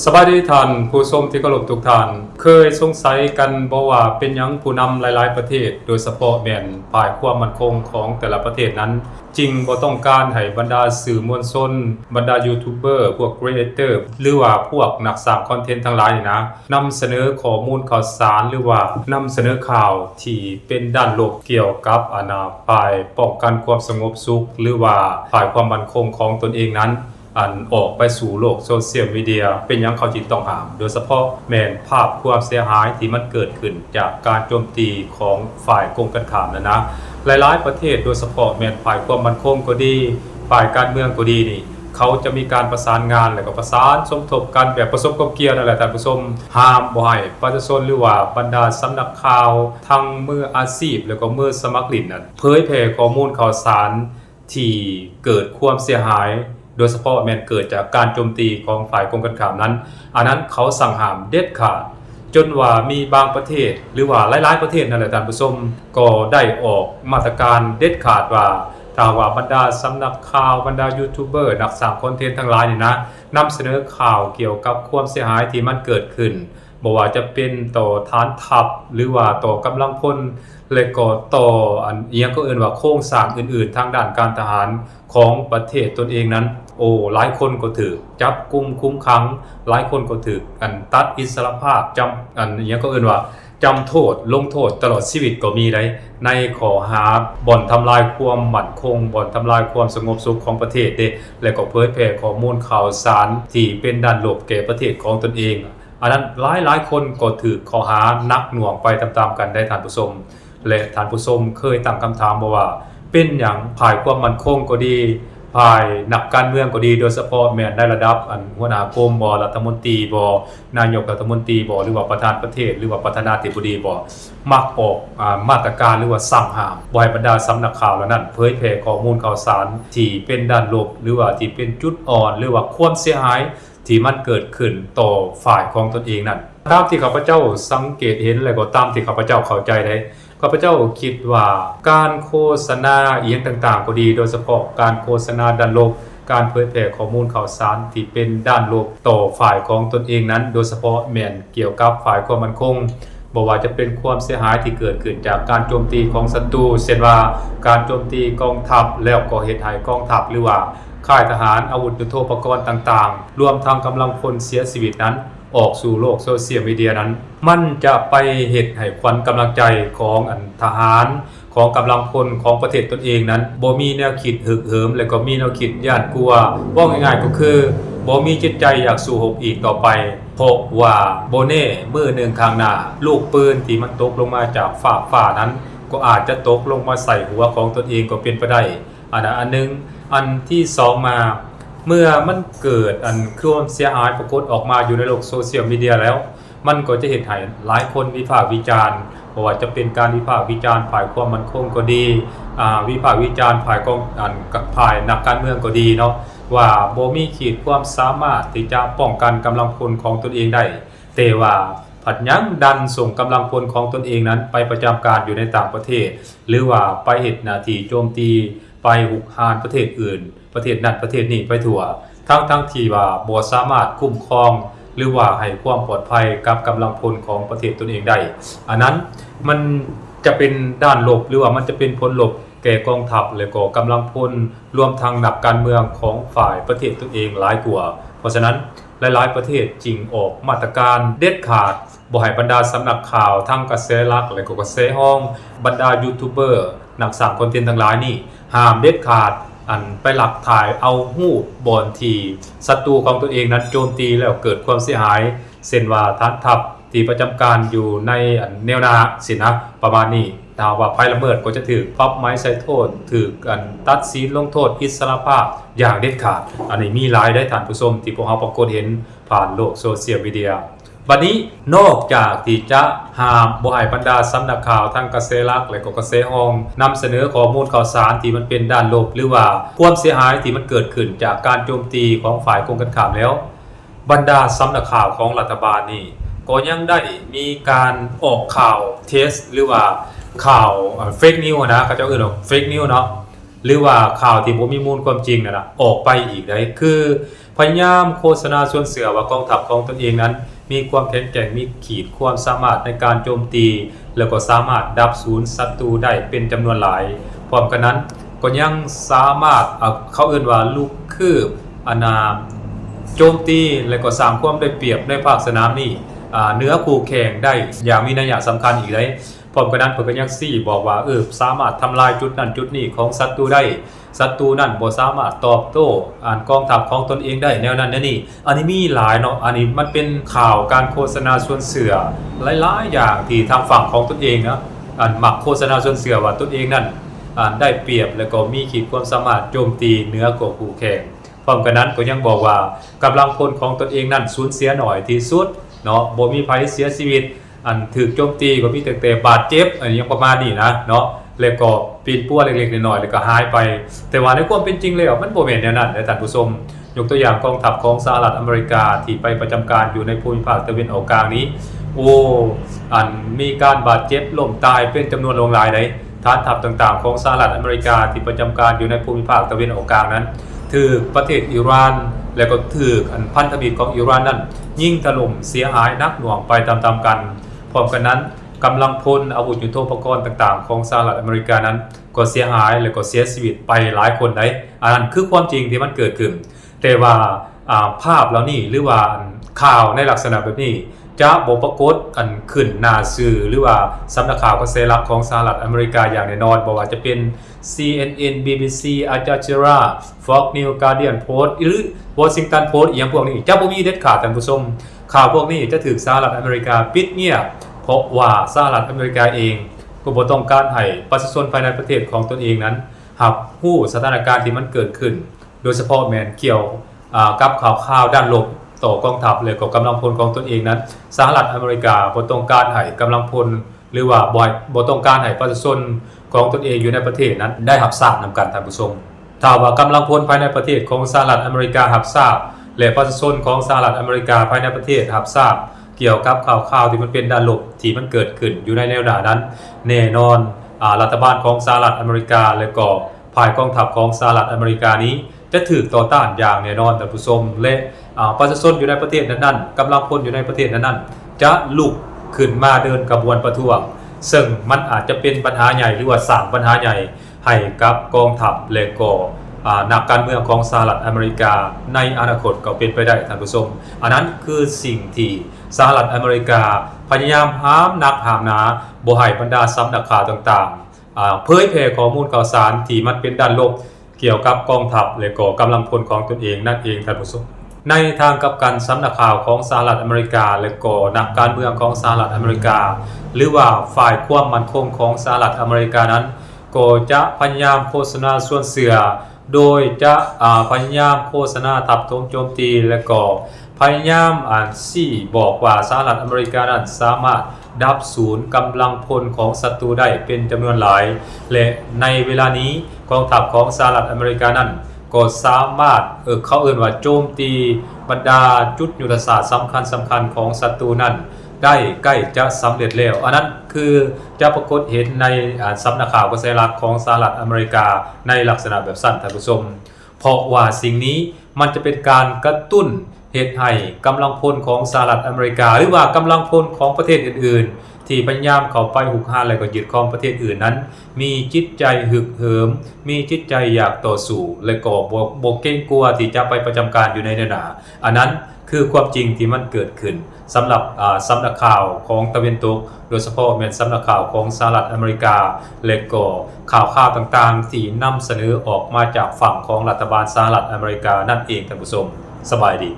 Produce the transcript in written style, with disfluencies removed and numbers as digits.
สบายดีท่านผู้ชมที่เคารพทุกท่านเคยสงสัยกันบ่ว่าเป็นหยังผู้นำหลายๆประเทศโดยเฉพาะแม่นฝ่ายความมั่นคงของแต่ละประเทศนั้นจริงบ่ต้องการให้บรรดาสื่อมวลชนบรรดายูทูบเบอร์พวกครีเอเตอร์หรือว่าพวกนักสร้างคอนเทนต์ทั้งหลายนี่นะนำเสนอข้อมูลข่าวสารหรือว่านำเสนอข่าวที่เป็นด้านลบเกี่ยวกับฝ่ายป้องกันความสงบสุขหรือว่าฝ่ายความมั่นคงของตนเองนั้นออกไปสู่โลกโซเชียลมีเดียเป็นหยังเขาจิตต้องห้ามโดยเฉพาะแม่นภาพความเสียหายที่มันเกิดขึ้นจากการโจมตีของฝ่ายกงกันข้ามนะหลายๆประเทศโดยเฉพาะแม่นฝ่ายความมั่นคงก็ดีฝ่ายการเมืองก็ดีนี่เขาจะมีการประสานงานแล้วก็ประสานสมทบกันแบบผสมกลมเกลียวนั่นแหละท่านผู้ชมห้ามบ่ให้ประชาชนหรือว่าบรรดาสำนักข่าวทั้งมืออาชีพแล้วก็มือสมัครเล่นนั้นเผยแพร่ข้อมูลข่าวสารที่เกิดความเสียหายโดยเฉพาะแม้นเกิดจากการโจมตีของฝ่ายกงกันข้ามนั้นอันนั้นเขาสั่งห้ามเด็ดขาดจนว่ามีบางประเทศหรือว่าหลายๆประเทศนั่นแหละท่านผู้ชมก็ได้ออกมาตรการเด็ดขาดว่าถ้าว่าบรรดาสำนักข่าวบรรดายูทูบเบอร์นักสร้างคอนเทนต์ทั้งหลายนี่นะนำเสนอข่าวเกี่ยวกับความเสียหายที่มันเกิดขึ้นบ่ว่าจะเป็นต่อฐานทัพหรือว่าต่อกำลังพลและก็ต่ออีหยังก็เอิ้นว่าโครงสร้างอื่นๆทางด้านการทหารของประเทศตนเองนั้นหลายคนก็ถูกจับกุมคุมขังหลายคนก็ถูกตัดอิสรภาพจำอีหยังก็เอิ้นว่าจำโทษลงโทษตลอดชีวิตก็มีได้ในข้อหาบ่อนทำลายความมั่นคงบ่อนทำลายความสงบสุขของประเทศเด้และก็เผยแพร่ข้อมูลข่าวสารที่เป็นด้านลบแก่ประเทศของตนเองอันนั้นหลายคนก็ถูกข้อหานักหน่วงไปตามๆกันได้ท่านผู้ชมและท่านผู้ชมเคยตั้งคำถามบ่ว่าเป็นหยังฝ่ายความมั่นคงก็ดีฝ่ายนักการเมืองก็ดีโดยเฉพาะแม้นได้ระดับหัวหน้ากรมบ่รัฐมนตรีบ่นายกรัฐมนตรีบ่หรือว่าประธานประเทศหรือว่าประธานาธิบดีบ่มักออกมาตรการหรือว่าสั่งห้ามบ่ให้บรรดาสำนักข่าวเหล่านั้นเผยแพร่ข้อมูลข่าวสารที่เป็นด้านลบหรือว่าที่เป็นจุดอ่อนหรือว่าความเสียหายที่มันเกิดขึ้นต่อฝ่ายของตนเองนั้นตามที่ข้าพเจ้าสังเกตเห็นและก็ตามที่ข้าพเจ้าเข้าใจได้ข้าพเจ้าคิดว่าการโฆษณาอีหยังต่างๆก็ดีโดยเฉพาะการโฆษณาด้านลบการเผยแพร่ข้อมูลข่าวสารที่เป็นด้านลบต่อฝ่ายของตนเองนั้นโดยเฉพาะแม่นเกี่ยวกับฝ่ายความมั่นคงบ่ว่าจะเป็นความเสียหายที่เกิดขึ้นจากการโจมตีของศัตรูเช่นว่าการโจมตีกองทัพแล้วก็เฮ็ดให้กองทัพหรือว่าค่ายทหารอาวุธยุทโธปกรณ์ต่างๆรวมทั้งกำลังพลเสียชีวิตนั้นออกสู่โลกโซเชียลมีเดียนั้นมันจะไปเฮ็ดให้ขวัญกำลังใจของทหารของกำลังพลของประเทศตนเองนั้นบ่มีแนวคิดฮึกเหิมและก็มีแนวคิดย้านกลัวว่าง่ายๆก็คือบ่มีจิตใจอยากสู้รบอีกต่อไปเพราะว่าบ่แน่มื้อหนึ่งข้างหน้าลูกปืนที่มันตกลงมาจากฟ้านั้นก็อาจจะตกลงมาใส่หัวของตนเองก็เป็นไปได้อันนึงอันที่2มาเมื่อมันเกิดความเสียหายปรากฏออกมาอยู่ในโลกโซเชียลมีเดียแล้วมันก็จะเห็นให้หลายคนวิพากษ์วิจารณ์เพราะว่าจะเป็นการวิพากษ์วิจารณ์ฝ่ายความมั่นคงก็ดีวิพากษ์วิจารณ์ฝ่ายกองฝ่ายนักการเมืองก็ดีเนาะว่าบ่มีขีดความสามารถที่จะป้องกันกำลังพลของตนเองได้แต่ว่าผัดยังดันส่งกำลังพลของตนเองนั้นไปประจำการอยู่ในต่างประเทศหรือว่าไปเฮ็ดหน้าที่โจมตีไปหุกหานประเทศอื่นประเทศนั้นประเทศนี้ไปทั่วทั้งที่ว่าบ่สามารถคุ้มครองหรือว่าให้ความปลอดภัยกับกำลังพลของประเทศตนเองได้อันนั้นมันจะเป็นด้านลบหรือว่ามันจะเป็นผลลบแก่กองทัพและก็กำลังพลรวมทั้งนักการเมืองของฝ่ายประเทศตนเองหลายกว่าเพราะฉะนั้นหลายๆประเทศจึงออกมาตรการเด็ดขาดบ่ให้บรรดาสำนักข่าวทั้งกระแสหลักและก็กระแสห้องบรรดายูทูบเบอร์นักสร้างคอนเทนต์ทั้งหลายนี่ห้ามเด็ดขาดไปหลักถ่ายเอาหูปบอนที่ศัตรูของตัวเองนั้นโจมตีแล้วเกิดความเสียหายเช่นว่าฐานทัพที่ประจำการอยู่ในแนวหน้าสินะประมาณนี้ถ้าว่าภัยละเมิดก็จะถูกปรับไม้ใส่โทษถูกตัดสินลงโทษอิสรภาพอย่างเด็ดขาดอันนี้มีหลายได้ท่านผู้ชมที่พวกเราปรากฏเห็นผ่านโลกโซเชียลมีเดียบัดนี้นอกจากที่จะห้ามบ่ให้บรรดาสำนักข่าวทั้งกระแสหลักและก็กระแสห้องนำเสนอข้อมูลข่าวสารที่มันเป็นด้านลบหรือว่าความเสียหายที่มันเกิดขึ้นจากการโจมตีของฝ่ายกงกันข้ามแล้วบรรดาสำนักข่าวของรัฐบาลนี่ก็ยังได้มีการออกข่าวเทสหรือว่าข่าวเฟกนิวนะเขาเจ้าเอิ้นว่าเฟกนิวเนาะ หรือว่าข่าวที่บ่มีมูลความจริงนั่นน่ะออกไปอีกได้คือพยายามโฆษณาส่วนเสือว่ากองทัพของตนเองนั้นมีความแข็งแกร่งมีขีดความสามารถในการโจมตีแล้วก็สามารถดับศูนย์ศัตรูได้เป็นจำนวนหลายพร้อมกันนั้นก็ยังสามารถเขาเอิ้นว่าลูกคืบโจมตีและก็สร้างความได้เปรียบในภาคสนามนี้เหนือคู่แข่งได้อย่างมีนัยสำคัญอีกได้พร้อมกันนั้นเพิ่นก็ยังบอกว่าสามารถทำลายจุดนั้นจุดนี้ของศัตรูได้ศัตรูนั้นบ่สามารถตอบโต้กองทัพของตนเองได้แนวนั้นแนวนี้อันนี้มีหลายเนาะอันนี้มันเป็นข่าวการโฆษณาส่วนเสือหลายๆอย่างที่ทางฝั่งของตนเองนะมักโฆษณาส่วนเสือว่าตนเองนั้นได้เปรียบแล้วก็มีขีดความสามารถโจมตีเหนือกว่าคู่แข่งพร้อมกันนั้นก็ยังบอกว่ากำลังพลของตนเองนั้นสูญเสียน้อยที่สุดเนาะบ่มีภัยเสียชีวิตถูกโจมตีก็มีแต่บาดเจ็บยังประมาณนี้นะเนาะแล้วก็ปีนปั้วเล็กๆน้อยๆแล้วก็หายไปแต่ว่าในความเป็นจริงแล้วมันบ่แม่นแนวนั้นท่านผู้ชมยกตัวอย่างกองทัพของสหรัฐอเมริกาที่ไปประจำการอยู่ในภูมิภาคตะวันออกกลางนี้มีการบาดเจ็บล้มตายเป็นจำนวนหลายได้ฐานทัพต่างๆของสหรัฐอเมริกาที่ประจำการอยู่ในภูมิภาคตะวันออกกลางนั้นถูกประเทศอิหร่านแล้วก็ถูกพันธมิตรของอิหร่านนั้นยิงถล่มเสียหายนักหน่วงไปตามๆกันพร้อมกันนั้นกำลังพลอาวุธยุทโธปกรณ์ต่างๆของสหรัฐอเมริกานั้นก็เสียหายและก็เสียชีวิตไปหลายคนได้อันนั้นคือความจริงที่มันเกิดขึ้นแต่ว่าภาพเหล่านี้หรือว่าข่าวในลักษณะแบบนี้จะบ่ปรากฏขึ้นหน้าสื่อหรือว่าสำนักข่าวกระแสหลักของสหรัฐอเมริกาอย่างแน่นอนบ่ว่าจะเป็น CNN BBC Al Jazeera Fox News Guardian Post หรือ Washington Post อีกอย่างพวกนี้จะบ่มีเด็ดขาดท่านผู้ชมข่าวพวกนี้จะถูกสหรัฐอเมริกาปิดเงียบเพราะว่าสหรัฐอเมริกาเองก็บ่ต้องการให้ประชาชนภายในประเทศของตนเองนั้นรับรู้สถานการณ์ที่มันเกิดขึ้นโดยเฉพาะแม่นเกี่ยวกับข่าวด้านลบต่อกองทัพและก็กำลังพลของตนเองนั้นสหรัฐอเมริกาบ่ต้องการให้กำลังพลหรือว่าบ่ต้องการให้ประชาชนของตนเองอยู่ในประเทศนั้นได้รับทราบนำกันท่านผู้ชมถ้าว่ากำลังพลภายในประเทศของสหรัฐอเมริการับทราบและประชาชนของสหรัฐอเมริกาภายในประเทศรับทราบเกี่ยวกับข่าวที่มันเป็นด้านลบที่มันเกิดขึ้นอยู่ในแนวหน้านั้นแน่นอนรัฐบาลของสหรัฐอเมริกาและก็ฝ่ายกองทัพของสหรัฐอเมริกานี้จะถูกต่อต้านอย่างแน่นอนท่านผู้ชมและประชาชนอยู่ในประเทศนั้นๆกำลังพลอยู่ในประเทศนั้นๆจะลุกขึ้นมาเดินกระบวนประท้วงซึ่งมันอาจจะเป็นปัญหาใหญ่หรือว่าสร้างปัญหาใหญ่ให้กับกองทัพและก็นักการเมืองของสหรัฐอเมริกาในอนาคตก็เป็นไปได้ท่านผู้ชมอันนั้นคือสิ่งที่สหรัฐอเมริกาพยายามห้ามนักห้ามหนาบ่ให้บรรดาสำนักข่าวต่างๆเผยแพร่ข้อมูลข่าวสารที่มันเป็นด้านลบเกี่ยวกับกองทัพและก็กำลังพลของตนเองนั่นเองท่านผู้ชมในทางกลับกันสำนักข่าวของสหรัฐอเมริกาและก็นักการเมืองของสหรัฐอเมริกาหรือว่าฝ่ายความมั่นคงของสหรัฐอเมริกานั้นก็จะพยายามโฆษณาส่วนเสือโดยจะพยายามโฆษณาทับถมโจมตีและก็พยายามบอกว่าสหรัฐอเมริกานั้นสามารถดับศูนย์กำลังพลของศัตรูได้เป็นจำนวนหลายและในเวลานี้กองทัพของสหรัฐอเมริกานั้นก็สามารถเขาเอ่นว่าโจมตีบรรดาจุดยุทธศาสตร์สำคัญของศัตรูนั้นได้ใกล้จะสำเร็จแล้วอันนั้นคือจะปรากฏเห็นในสำนักข่าวกระแสหลักของสหรัฐอเมริกาในลักษณะแบบสั้นท่านผู้ชมเพราะว่าสิ่งนี้มันจะเป็นการกระตุ้นเหตุให้กำลังพลของสหรัฐอเมริกาหรือว่ากำลังพลของประเทศอื่นๆที่พยายามเข้าไปหุกห้าและก็ยึดครองประเทศอื่นนั้นมีจิตใจหึกเหิมมีจิตใจอยากต่อสู้และก็บ่เกรงกลัวที่จะไปประจำการอยู่ในแนวหน้าอันนั้นคือความจริงที่มันเกิดขึ้นสำหรับสำนักข่าวของตะวันตกโดยเฉพาะเป็นสำนักข่าวของสหรัฐอเมริกาและก็ข่าวต่างๆที่นำเสนอออกมาจากฝั่งของรัฐบาลสหรัฐอเมริกานั่นเองท่านผู้ชมสบายดี